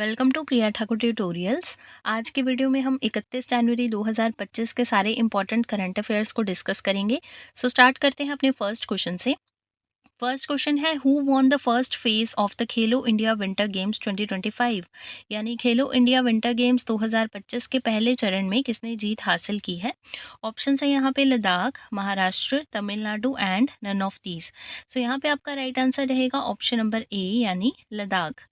Welcome to Priya Thakur tutorials. आज के video में हम 31 जनवरी 2025 के सारे इंपॉर्टेंट करंट अफेयर्स को डिस्कस करेंगे। स्टार्ट करते हैं अपने फर्स्ट क्वेश्चन से। फर्स्ट क्वेश्चन है, who won the first phase of the Khelo India winter games 2025? यानी खेलो इंडिया विंटर गेम्स 2025 के पहले चरण में किसने जीत हासिल की है? ऑप्शन है यहाँ पे Ladakh, Maharashtra, Tamil Nadu and none of these. So यहाँ पे आपका राइट आंसर रहेगा ऑप्शन नंबर ए यानी लद्दाख।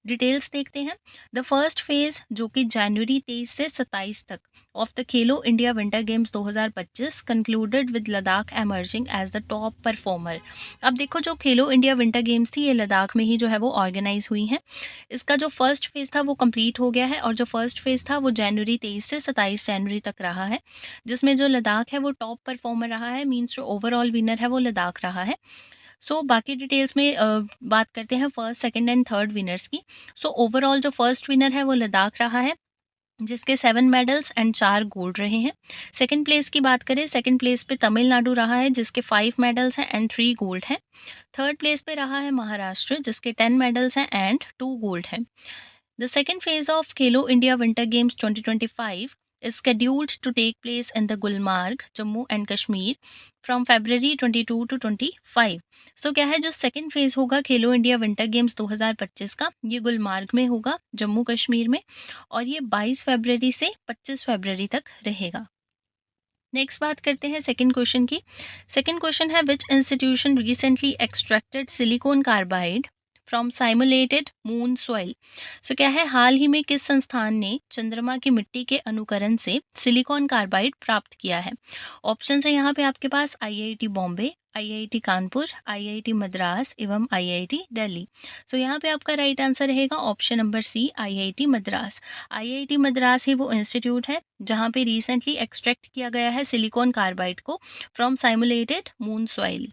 डिटेल्स देखते हैं। द फर्स्ट फेज जो कि जनवरी 23 से 27 तक of the Khelo India winter games 2025 concluded with Ladakh emerging as the top performer. अब देखो, जो खेलो इंडिया विंटर गेम्स थी ये लद्दाख में ही जो है वो ऑर्गेनाइज हुई हैं। इसका जो फर्स्ट फेज था वो कंप्लीट हो गया है और जो फर्स्ट फेज था वो जनवरी 23 से 27 जनवरी तक रहा है, जिसमें जो लद्दाख है वो टॉप परफॉर्मर रहा है। मीन्स जो ओवरऑल विनर है वो लद्दाख रहा है। बाकी डिटेल्स में बात करते हैं first, second and third winners की। ओवरऑल जो फर्स्ट विनर है वो लद्दाख रहा है, जिसके 7 मेडल्स एंड 4 गोल्ड रहे हैं। सेकंड प्लेस की बात करें, सेकंड प्लेस पे तमिलनाडु रहा है जिसके 5 मेडल्स हैं एंड 3 गोल्ड हैं। थर्ड प्लेस पे रहा है महाराष्ट्र जिसके 10 मेडल्स हैं एंड 2 गोल्ड हैं। The second phase of Khelo India Winter Games 2025 is scheduled to take place in the Gulmarg, Jammu and Kashmir from February 22 to 25. क्या है जो सेकेंड फेज होगा खेलो इंडिया विंटर गेम्स 2025 का, ये गुलमार्ग में होगा जम्मू कश्मीर में, और ये 22 फरवरी से 25 फरवरी तक रहेगा। नेक्स्ट बात करते हैं सेकंड क्वेश्चन की। सेकंड क्वेश्चन है, which institution recently extracted silicon carbide from simulated moon soil? क्या है, हाल ही में किस संस्थान ने चंद्रमा की मिट्टी के अनुकरण से सिलिकॉन कार्बाइड प्राप्त किया है? ऑप्शन है यहाँ पे आपके पास IIT Bombay, IIT Kanpur, IIT Madras एवं आईआईटी दिल्ली। यहाँ पे आपका राइट आंसर रहेगा option number C, IIT Madras. IIT Madras ही वो इंस्टीट्यूट है जहाँ पे रिसेंटली एक्सट्रैक्ट किया गया है सिलिकॉन कार्बाइड को from simulated moon soil.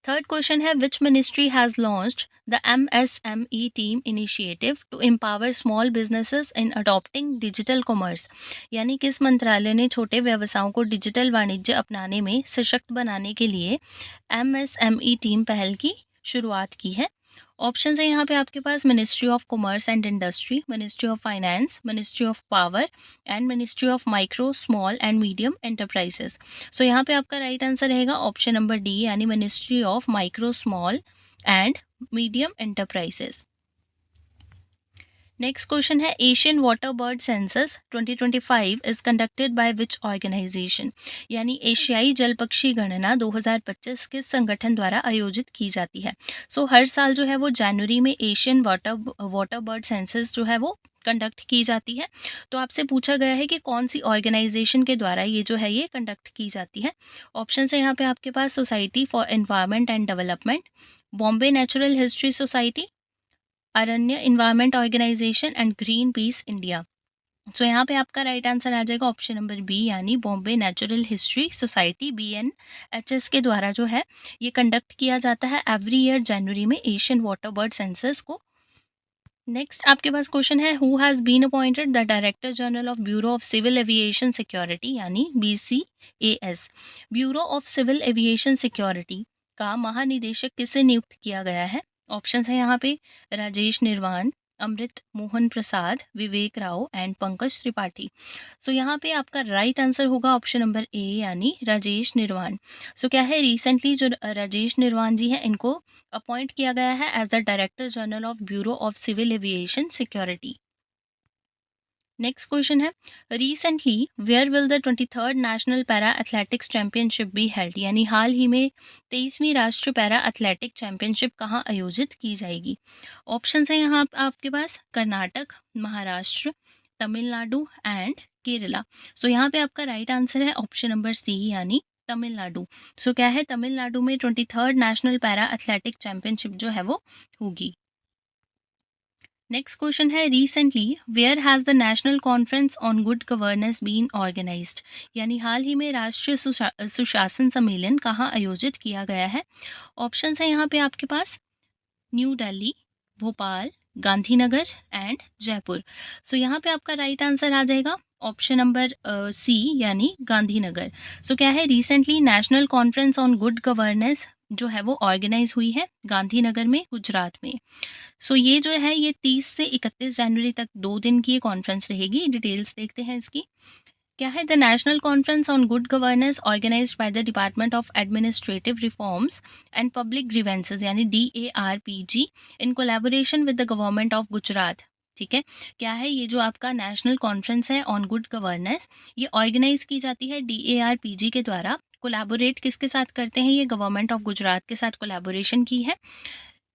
Third question है, which ministry has launched the MSME team initiative to empower small businesses in adopting digital commerce? यानी किस मंत्रालय ने छोटे व्यवसायों को डिजिटल वाणिज्य अपनाने में सशक्त बनाने के लिए MSME टीम पहल की शुरुआत की है? ऑप्शन है यहाँ पे आपके पास ministry of commerce and industry, ministry of finance, ministry of power and ministry of micro small and medium enterprises. यहाँ पे आपका राइट आंसर रहेगा ऑप्शन नंबर डी यानी ministry of micro small and medium enterprises. Next question है, Asian water bird census 2025 is conducted by which organisation? यानी एशियाई जल पक्षी गणना 2025 किस संगठन द्वारा आयोजित की जाती है? हर साल जो है वो जनवरी में एशियन वाटर बर्ड सेंसस जो है वो कंडक्ट की जाती है। तो आपसे पूछा गया है कि कौन सी ऑर्गेनाइजेशन के द्वारा ये जो है ये कंडक्ट की जाती है। ऑप्शन है यहाँ पे आपके पास society for environment and development, Bombay natural history society, Aranya environment organisation and Greenpeace India. यहाँ पे आपका राइट आंसर आ जाएगा ऑप्शन नंबर बी यानी Bombay natural history society, BNHS के द्वारा जो है ये कंडक्ट किया जाता है एवरी ईयर जनवरी में एशियन वाटर बर्ड सेंसस को। नेक्स्ट आपके पास क्वेश्चन है, who has been appointed the director general of bureau of civil aviation security यानी BCAS। Bureau of civil aviation security का महानिदेशक किसे नियुक्त किया गया है? ऑप्शन है यहाँ पे राजेश निर्वाण, अमृत मोहन प्रसाद, विवेक राव एंड पंकज त्रिपाठी। यहाँ पे आपका राइट आंसर होगा ऑप्शन नंबर ए यानी राजेश निर्वाण। क्या है, रिसेंटली जो राजेश निर्वाण जी हैं इनको अपॉइंट किया गया है as the director general of bureau of civil aviation security. Next question है, recently where will the 23rd national para athletics championship be held? यानी हाल ही में 23वीं राष्ट्रीय पैरा एथलेटिक चैंपियनशिप कहाँ आयोजित की जाएगी? ऑप्शन है यहाँ आपके पास कर्नाटक, महाराष्ट्र, तमिलनाडु एंड केरला। यहाँ पे आपका राइट आंसर है ऑप्शन नंबर सी यानी तमिलनाडु। क्या है, तमिलनाडु में 23rd national para athletic championship जो है वो होगी। नेक्स्ट क्वेश्चन है, recently where has the national conference on good governance been organised? यानी हाल ही में राष्ट्रीय सुशासन सम्मेलन कहाँ आयोजित किया गया है? ऑप्शंस है यहाँ पे आपके पास न्यू दिल्ली, भोपाल, गांधीनगर एंड जयपुर। यहाँ पे आपका राइट आंसर आ जाएगा ऑप्शन नंबर सी यानी गांधीनगर। क्या है, recently national conference on good governance जो है वो ऑर्गेनाइज हुई है गांधीनगर में, गुजरात में। सो ये जो है ये 30 से 31 जनवरी तक 2 दिन की ये कॉन्फ्रेंस रहेगी। डिटेल्स देखते हैं इसकी। क्या है? The national conference on good governance organised by the department of administrative reforms and public grievances यानी DARPG in collaboration with the government of Gujarat. ठीक है, क्या है? ये जो आपका नेशनल कॉन्फ्रेंस है ऑन गुड गवर्नेंस, ये ऑर्गेनाइज की जाती है DARPG के द्वारा। कोलैबोरेट किसके साथ करते हैं? ये गवर्नमेंट ऑफ गुजरात के साथ कोलैबोरेशन की है।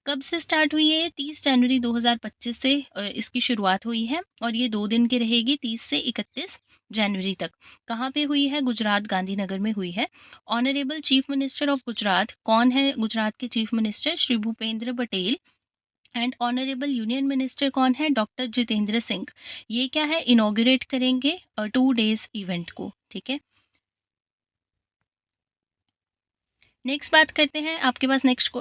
कब से स्टार्ट हुई है? 30 जनवरी 2025 से इसकी शुरुआत हुई है और ये 2 दिन की रहेगी, 30 से 31 जनवरी तक। कहाँ पे हुई है? गुजरात, गांधीनगर में हुई है। Honourable chief minister of Gujarat, कौन है गुजरात के chief minister? Shri Bhupendra Patel. And honourable union minister कौन है? डॉक्टर जितेंद्र सिंह। ये क्या है? इनॉग्रेट करेंगे 2 डेज इवेंट को। ठीक है, नेक्स्ट बात करते हैं। आपके पास नेक्स्ट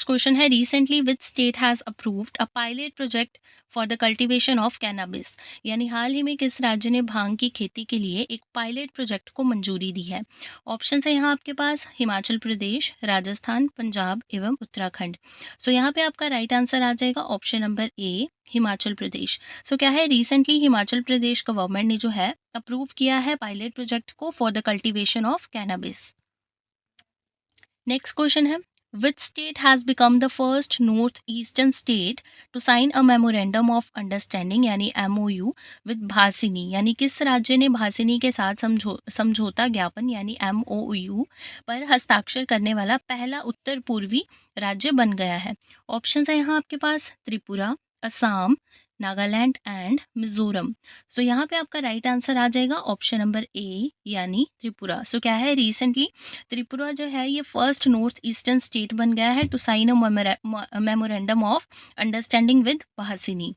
क्वेश्चन है, recently which state has approved a pilot project for the cultivation of cannabis, यानी हाल ही में किस राज्य ने भांग की खेती के लिए एक पायलट प्रोजेक्ट को मंजूरी दी है? ऑप्शन है यहाँ आपके पास हिमाचल प्रदेश, राजस्थान, पंजाब एवं उत्तराखंड। सो यहाँ पे आपका राइट आंसर आ जाएगा ऑप्शन नंबर ए, हिमाचल प्रदेश। सो क्या है? रिसेंटली हिमाचल प्रदेश गवर्नमेंट ने जो है अप्रूव किया है पायलट प्रोजेक्ट को for the cultivation of cannabis. Next question है, which state has become the first north eastern state to sign a memorandum of understanding यानी MOU विद भासिनी, यानी किस राज्य ने भासिनी के साथ समझौता ज्ञापन यानी MOU पर हस्ताक्षर करने वाला पहला उत्तर पूर्वी राज्य बन गया है? ऑप्शन है यहाँ आपके पास त्रिपुरा, असम, नागालैंड एंड मिजोरम। सो यहाँ पे आपका राइट आंसर आ जाएगा ऑप्शन नंबर ए यानी त्रिपुरा। सो क्या है? रिसेंटली त्रिपुरा जो है ये फर्स्ट नॉर्थ ईस्टर्न स्टेट बन गया है to sign a memorandum of understanding with Bhashini.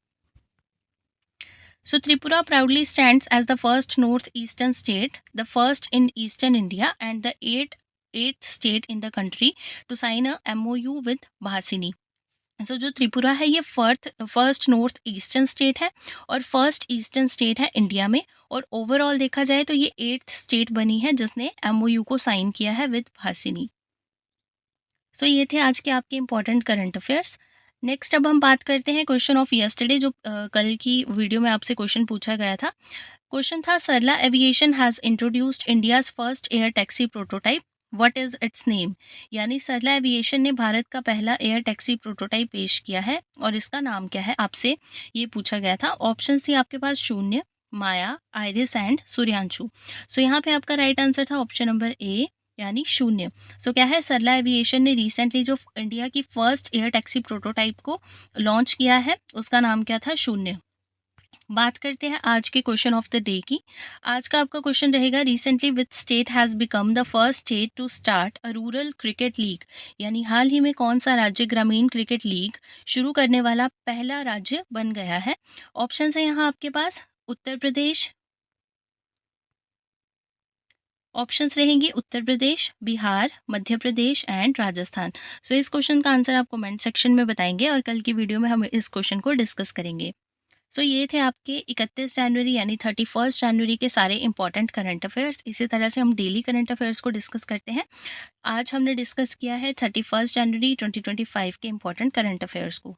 So Tripura proudly stands as the first northeastern state, the first in eastern India, and the eighth state in the country to sign a MOU with Bhasini. सो जो त्रिपुरा है ये first north eastern state है और first eastern state है India में, और overall देखा जाए तो ये 8th स्टेट बनी है जिसने MOU को साइन किया है विद भासिनी। सो ये थे आज के आपके इंपॉर्टेंट करंट अफेयर्स। नेक्स्ट अब हम बात करते हैं क्वेश्चन ऑफ यस्टरडे, जो कल की वीडियो में आपसे क्वेश्चन पूछा गया था। क्वेश्चन था, Sarla Aviation has introduced India's first air taxi prototype, what is its name, यानी सरला एविएशन ने भारत का पहला एयर टैक्सी प्रोटोटाइप पेश किया है और इसका नाम क्या है, आपसे ये पूछा गया था। ऑप्शन थी आपके पास शून्य, माया, आइरिस एंड सूर्यांशु। सो यहाँ पे आपका राइट आंसर था ऑप्शन नंबर ए यानी शून्य। सो क्या है? सरला एविएशन ने रिसेंटली जो इंडिया की फर्स्ट एयर टैक्सी प्रोटोटाइप को लॉन्च किया है उसका नाम क्या था? शून्य। बात करते हैं आज के क्वेश्चन ऑफ द डे की। आज का आपका क्वेश्चन रहेगा, recently which state has become the first state to start a rural cricket league, यानी हाल ही में कौन सा राज्य ग्रामीण क्रिकेट लीग शुरू करने वाला पहला राज्य बन गया है? ऑप्शन है यहाँ आपके पास उत्तर प्रदेश, ऑप्शंस रहेंगी उत्तर प्रदेश, बिहार, मध्य प्रदेश एंड राजस्थान। सो इस क्वेश्चन का आंसर आप कमेंट सेक्शन में बताएंगे और कल की वीडियो में हम इस क्वेश्चन को डिस्कस करेंगे। सो ये थे आपके 31 जनवरी यानी 31 जनवरी के सारे इंपॉर्टेंट करंट अफेयर्स। इसी तरह से हम डेली करंट अफेयर्स को डिस्कस करते हैं। आज हमने डिस्कस किया है 31 जनवरी 2025 के इंपॉर्टेंट करंट अफेयर्स को।